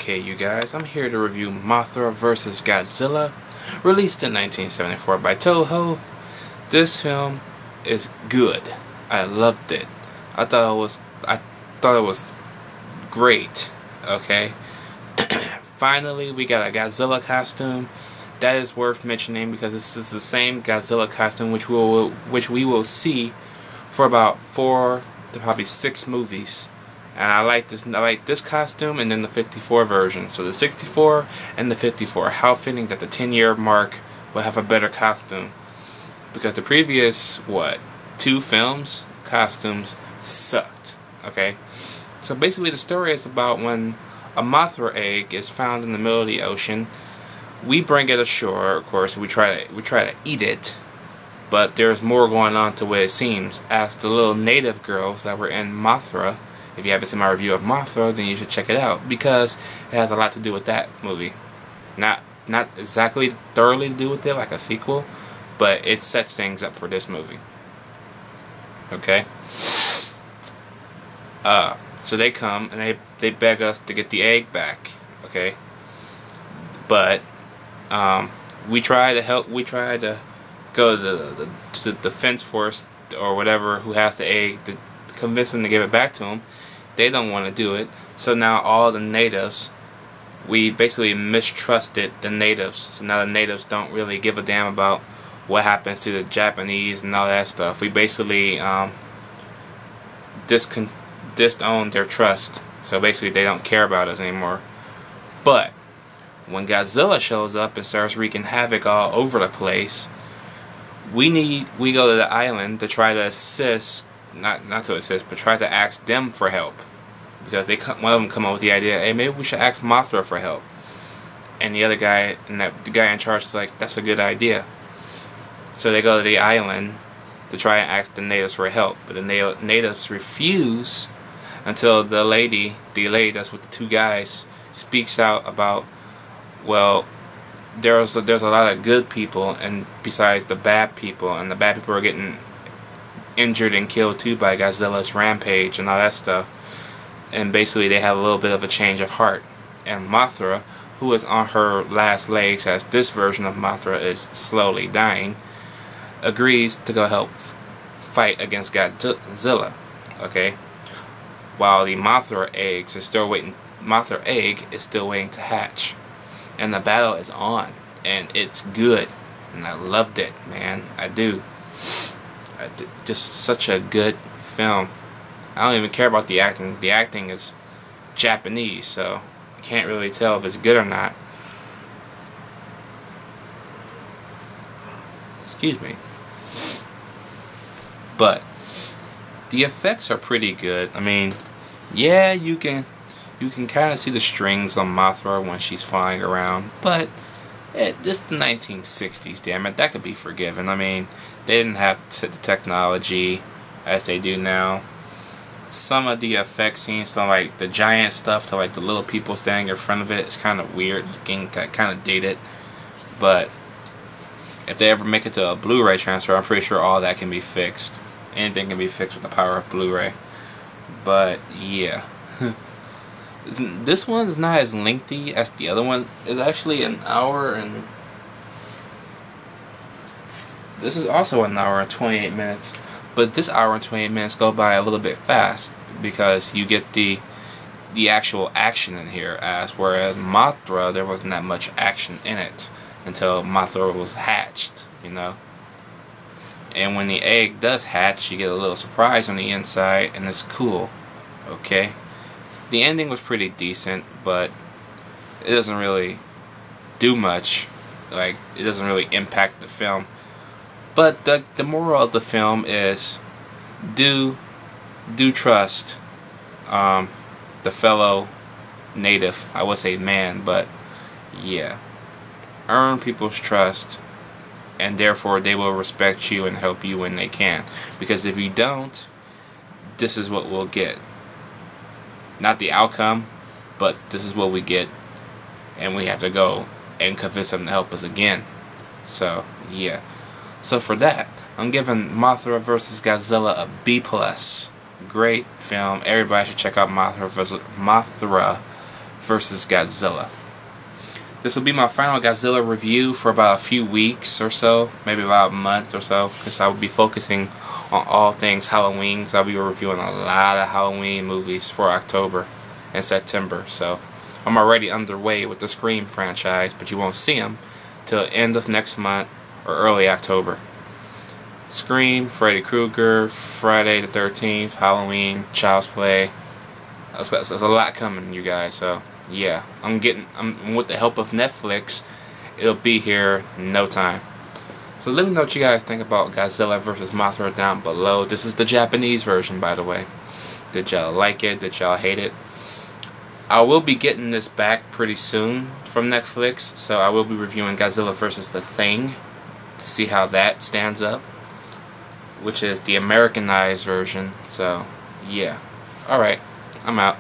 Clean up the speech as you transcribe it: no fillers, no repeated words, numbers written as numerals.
Okay, you guys, I'm here to review Mothra vs. Godzilla, released in 1974 by Toho. This film is good. I loved it. I thought it was great. Okay. Finally, we got a Godzilla costume. That is worth mentioning because this is the same Godzilla costume which we will see for about 4 to probably 6 movies. And I like this costume and then the 54 version. So the 64 and the 54. How fitting that the 10-year mark will have a better costume. Because the previous, 2 films, costumes sucked. Okay? So basically the story is about when a Mothra egg is found in the middle of the ocean. We bring it ashore, of course, and we try to eat it. But there's more going on to what it seems. Ask the little native girls that were in Mothra. If you haven't seen my review of Mothra, then you should check it out because it has a lot to do with that movie. Not exactly thoroughly to do with it like a sequel, but it sets things up for this movie. Okay. So they come and they beg us to get the egg back. Okay. But we try to help. We try to go to the defense force or whatever who has the egg to convince them to give it back to them. They don't want to do it. So now all the natives, we basically mistrusted the natives. So now the natives don't really give a damn about what happens to the Japanese and all that stuff. We basically disowned their trust. So basically they don't care about us anymore. But when Godzilla shows up and starts wreaking havoc all over the place, we go to the island to try to assist, not to assist, but try to ask them for help. Because one of them come up with the idea, hey, maybe we should ask Mothra for help. And the other guy, the guy in charge is like, that's a good idea. So they go to the island to try and ask the natives for help. But the natives refuse until the lady that's with the 2 guys speaks out about, well, there's a lot of good people and besides the bad people, and the bad people are getting injured and killed too by Godzilla's rampage and all that stuff. And basically they have a little bit of a change of heart. And Mothra, who is on her last legs as this version of Mothra is slowly dying, agrees to go help fight against Godzilla. Okay? While the Mothra egg is still waiting to hatch. And the battle is on. And it's good. And I loved it, man. I do. Just such a good film. I don't even care about the acting. The acting is Japanese, so you can't really tell if it's good or not. Excuse me. But the effects are pretty good. I mean, yeah, you can kind of see the strings on Mothra when she's flying around, but this is the 1960s, damn it, that could be forgiven. I mean, they didn't have the technology as they do now. Some of the effects scenes, from like the giant stuff to like the little people standing in front of it, it's kind of weird. You can kind of date it. But if they ever make it to a Blu-ray transfer, I'm pretty sure all that can be fixed. Anything can be fixed with the power of Blu-ray. But yeah. This one's not as lengthy as the other one. It's actually an hour and... This is also an hour and 28 minutes. But this hour and 28 minutes go by a little bit fast because you get the actual action in here, as whereas Mothra, there wasn't that much action in it until Mothra was hatched, you know. And when the egg does hatch, you get a little surprise on the inside, and it's cool. Okay. The ending was pretty decent, but it doesn't really do much. Like, it doesn't really impact the film. But the moral of the film is do trust the fellow native. I would say man, but yeah. Earn people's trust, and therefore they will respect you and help you when they can. Because if you don't, this is what we'll get. Not the outcome, but this is what we get. And we have to go and convince them to help us again. So, yeah. So for that, I'm giving Mothra vs. Godzilla a B+. Great film. Everybody should check out Mothra versus Godzilla. This will be my final Godzilla review for about a few weeks or so, maybe about a month or so, because I will be focusing on all things Halloween, because I'll be reviewing a lot of Halloween movies for October and September. So I'm already underway with the Scream franchise, but you won't see them till end of next month or early October. Scream, Freddy Krueger, Friday the 13th, Halloween, Child's Play. There's a lot coming, you guys. So yeah, I'm with the help of Netflix, it'll be here in no time. So let me know what you guys think about Godzilla vs. Mothra down below. This is the Japanese version, by the way. Did y'all like it? Did y'all hate it? I will be getting this back pretty soon from Netflix, so I will be reviewing Godzilla vs. The Thing to see how that stands up, which is the Americanized version. So yeah, alright, I'm out.